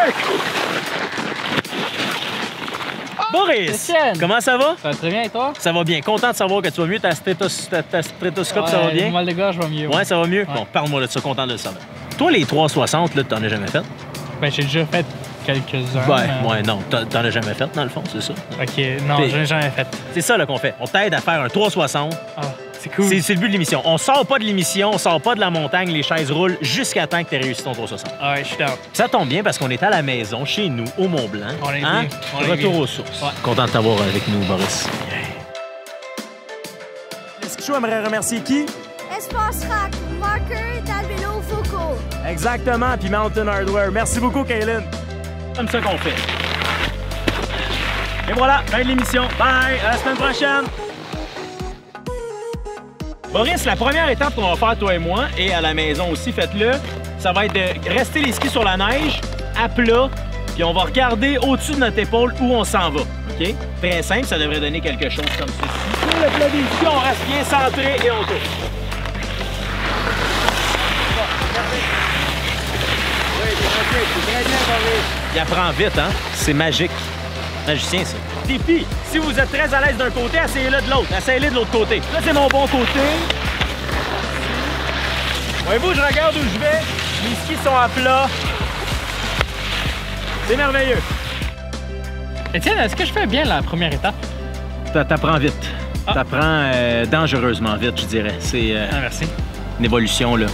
Park! Boris, Christian. comment ça va? Ça va très bien et toi? Ça va bien. Content de savoir que tu vas mieux. Ta stéthoscope, ça va bien? Le mal de gorge va mieux. Ouais, ça va mieux? Ouais. Bon, parle-moi de ça. Content de le savoir. Toi, les 360, là, t'en as jamais fait? Ben, j'ai déjà fait quelques-uns. Ouais, non. T'en as jamais fait, dans le fond, c'est ça? Ok, non, Puis- j'en ai jamais fait. C'est ça là qu'on fait. On t'aide à faire un 360. Ah, c'est cool. C'est le but de l'émission. On sort pas de l'émission, on sort pas de la montagne, les chaises roulent jusqu'à temps que tu aies réussi ton 360. Ah ouais, je suis down. Ça tombe bien parce qu'on est à la maison, chez nous, au Mont-Blanc. On est bien. On est Retour bien. aux sources. Ouais. Content de t'avoir avec nous, Boris. Est-ce que je aimerais remercier qui? Espace Rack, Marker, Dalvelo, Foucault. Exactement, puis Mountain Hardware. Merci beaucoup, Kaylin. Comme ça qu'on fait. Et voilà, fin de l'émission. Bye, à la semaine prochaine. Boris, la première étape qu'on va faire, toi et moi, et à la maison aussi, faites-le, ça va être de rester les skis sur la neige, à plat, puis on va regarder au-dessus de notre épaule où on s'en va. OK? Très simple, ça devrait donner quelque chose comme ceci. Sur le plat des skis, on reste bien centré et on tourne. Bon, regardez. Oui, c'est très bien, Boris. Il apprend vite, hein? C'est magique. Magicien, ça. Défi, si vous êtes très à l'aise d'un côté, essayez-le de l'autre. Essayez-le de l'autre côté. Là, c'est mon bon côté. Voyez-vous, je regarde où je vais. Les skis sont à plat. C'est merveilleux. Étienne, est-ce que je fais bien la première étape? T'apprends vite. Ah. T'apprends dangereusement vite, je dirais. C'est Ah, merci. une évolution, là.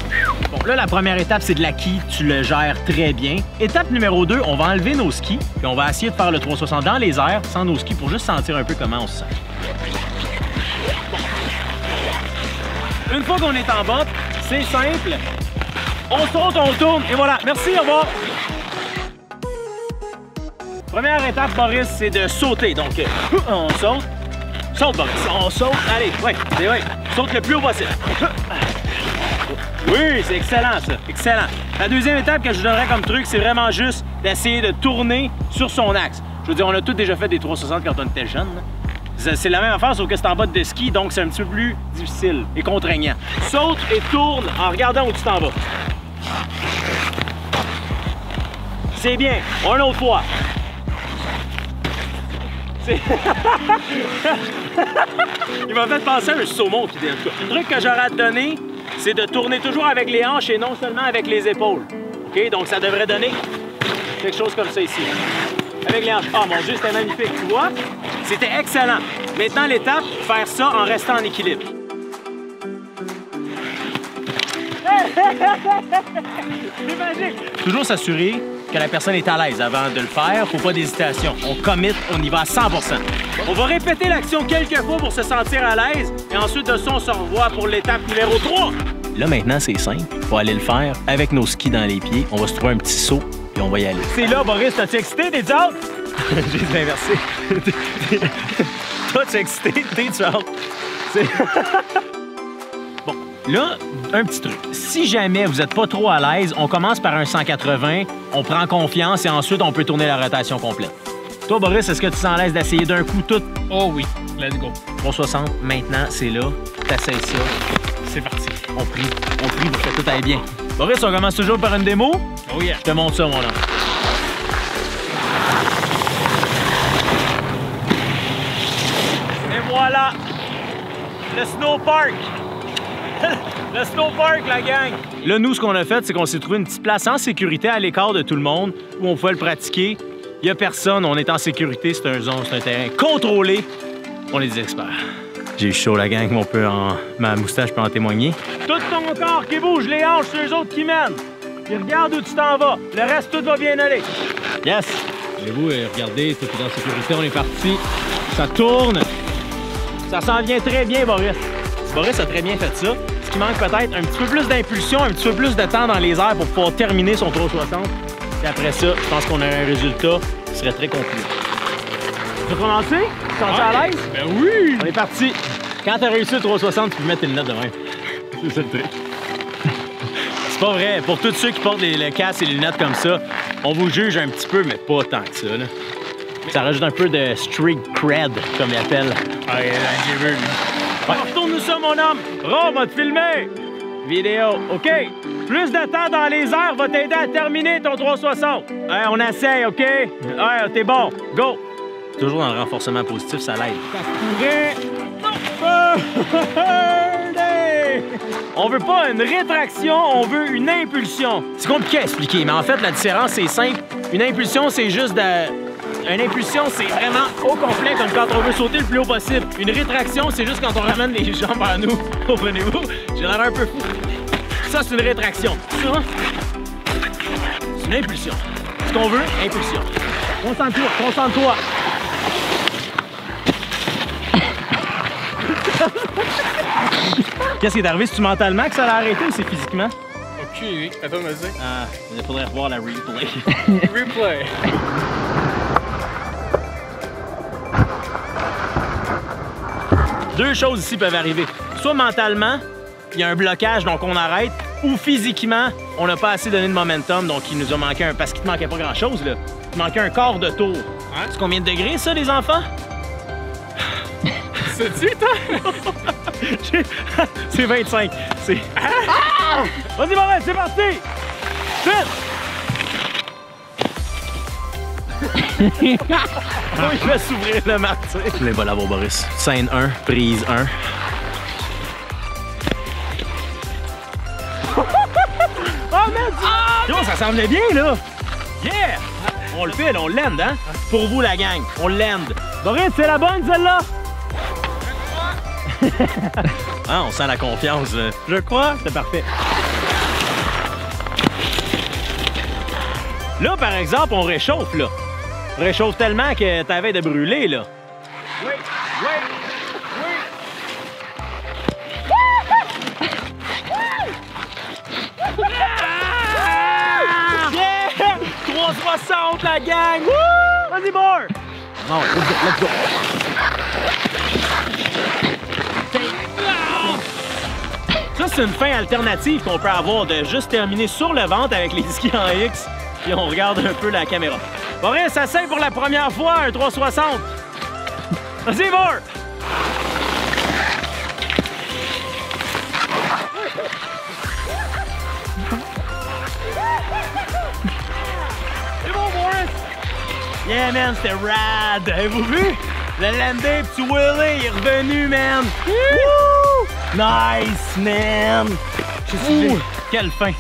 Bon, là, la première étape, c'est de l'acquis. Tu le gères très bien. Étape numéro 2, on va enlever nos skis, puis on va essayer de faire le 360 dans les airs, sans nos skis, pour juste sentir un peu comment on se sent. Une fois qu'on est en bas, c'est simple. On saute, on tourne, et voilà. Merci, au revoir. Première étape, Boris, c'est de sauter. Donc, on saute. Saute, Boris. On saute. Allez, ouais. Saute le plus haut possible. Oui, c'est excellent, ça. Excellent. La deuxième étape que je donnerais comme truc, c'est vraiment juste d'essayer de tourner sur son axe. Je veux dire, on a tous déjà fait des 360 quand on était jeune. C'est la même affaire, sauf que c'est en bas de ski, donc c'est un petit peu plus difficile et contraignant. Saute et tourne en regardant où tu t'en vas. C'est bien. Une autre fois. Il m'a fait penser à un saumon qui dit. Le truc que j'aurais à te donner, c'est de tourner toujours avec les hanches et non seulement avec les épaules. OK? Donc ça devrait donner quelque chose comme ça ici. Avec les hanches. Ah mon Dieu, c'était magnifique, tu vois? C'était excellent. Maintenant, l'étape, faire ça en restant en équilibre. C'est magique! Toujours s'assurer que la personne est à l'aise avant de le faire. Faut pas d'hésitation. On commit, on y va à 100%. On va répéter l'action quelques fois pour se sentir à l'aise. Et ensuite de ça, on se revoit pour l'étape numéro 3. Là, maintenant, c'est simple. Faut aller le faire avec nos skis dans les pieds. On va se trouver un petit saut et on va y aller. C'est là, Boris. T'es-tu excité? T'es-tu out? J'ai inversé. Toi, tu es excité? T'es-tu out? Bon, là, un petit truc. Si jamais vous n'êtes pas trop à l'aise, on commence par un 180, on prend confiance et ensuite on peut tourner la rotation complète. Toi, Boris, est-ce que tu sens à l'aise d'essayer d'un coup tout? Oh oui, let's go. 360, maintenant, c'est là. T'essayes ça. C'est parti. On prie pour que tout aille bien. Boris, on commence toujours par une démo? Oh yeah. Je te montre ça, mon homme. Et voilà! Le snowpark! Le snowpark, la gang! Là, nous, ce qu'on a fait, c'est qu'on s'est trouvé une petite place en sécurité à l'écart de tout le monde où on pouvait le pratiquer. Il n'y a personne, on est en sécurité, c'est un terrain contrôlé. On est des experts. J'ai eu chaud, la gang, ma moustache peut en témoigner. Tout ton corps qui bouge, les hanches, c'est eux autres qui mènent. Puis regarde où tu t'en vas. Le reste, tout va bien aller. Yes! Et vous, regardez, tout est en sécurité, on est parti. Ça tourne. Ça s'en vient très bien, Boris. Boris a très bien fait ça. Ce qui manque peut-être un petit peu plus d'impulsion, un petit peu plus de temps dans les airs pour pouvoir terminer son 360. Et après ça, je pense qu'on a un résultat qui serait très concluant. Tu veux commencer? Tu te sens à l'aise? Ben oui! On est parti. Quand tu as réussi le 360, tu peux mettre tes lunettes de même. C'est ça le truc. C'est pas vrai. Pour tous ceux qui portent le casque et les lunettes comme ça, on vous juge un petit peu, mais pas tant que ça. Là. Ça rajoute un peu de street cred, comme ils appellent. Ah, j'ai vu. Ouais. Retourne-nous ça, mon homme. Rome, va te filmer. Vidéo, OK. Plus de temps dans les airs va t'aider à terminer ton 360. On essaye, OK? Ouais, t'es bon. Go! Toujours dans le renforcement positif, ça l'aide. Ça pourrait... On veut pas une rétraction, on veut une impulsion. C'est compliqué à expliquer, mais en fait, la différence, c'est simple. Une impulsion, c'est juste de... Une impulsion, c'est vraiment au complet, comme quand on veut sauter le plus haut possible. Une rétraction, c'est juste quand on ramène les jambes vers nous. Comprenez-vous? J'ai l'air un peu fou. Ça, c'est une rétraction. Ça, c'est une impulsion. Ce qu'on veut, impulsion. Concentre-toi, concentre-toi. Qu'est-ce qui est arrivé? C'est-tu mentalement que ça l'a arrêté ou c'est physiquement? Aucune idée. Attends, me dire. Ah, il faudrait revoir la replay. Replay. Deux choses ici peuvent arriver. Soit mentalement, il y a un blocage, donc on arrête, ou physiquement, on n'a pas assez donné de momentum, donc il nous a manqué un... Parce qu'il ne manquait pas grand-chose, là. Il manquait un quart de tour. Hein? C'est combien de degrés, ça, les enfants? C'est-tu, toi? C'est 25. C'est... Ah! Vas-y, Boris, c'est parti! Vite! Oh, il va s'ouvrir le martyr. Je voulais pas l'avoir, Boris. Scène 1, prise 1. Oh, man! Yo, ça semblait bien, là! Yeah! On le fait, là, on l'end, hein? Pour vous, la gang, on l'end. Boris, c'est la bonne, celle-là? Ah, on sent la confiance. Je crois, c'est parfait. Là, par exemple, on réchauffe, là. On réchauffe tellement que t'avais de brûler, là. Oui, oui, oui. Yeah! 360, la gang! Woo! Vas-y, more! Oh, let's go. Ça, c'est une fin alternative qu'on peut avoir de juste terminer sur le ventre avec les skis en X, puis on regarde un peu la caméra. Boris, ça essaye pour la première fois, un 360. Vas-y, more! C'est bon, Boris! Yeah, man, c'était rad! Avez-vous vu? Le landing, petit Willy, il est revenu, man! Woo! Nice, man! Quelle fin!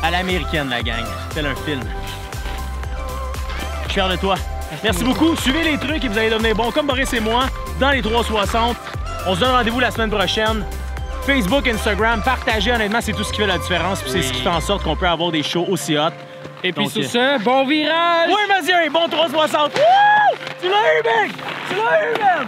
À l'américaine, la gang. Tel un film. Je suis fier de toi. Merci beaucoup. Suivez les trucs et vous allez devenir bon comme Boris et moi dans les 360. On se donne rendez-vous la semaine prochaine. Facebook, Instagram, partagez, honnêtement, c'est tout ce qui fait la différence. Puis c'est ce qui fait en sorte qu'on peut avoir des shows aussi hot. Et puis sur ce, bon virage! Oui, vas-y, un bon 360! Wouh! Tu l'as eu, mec! Tu l'as eu, man!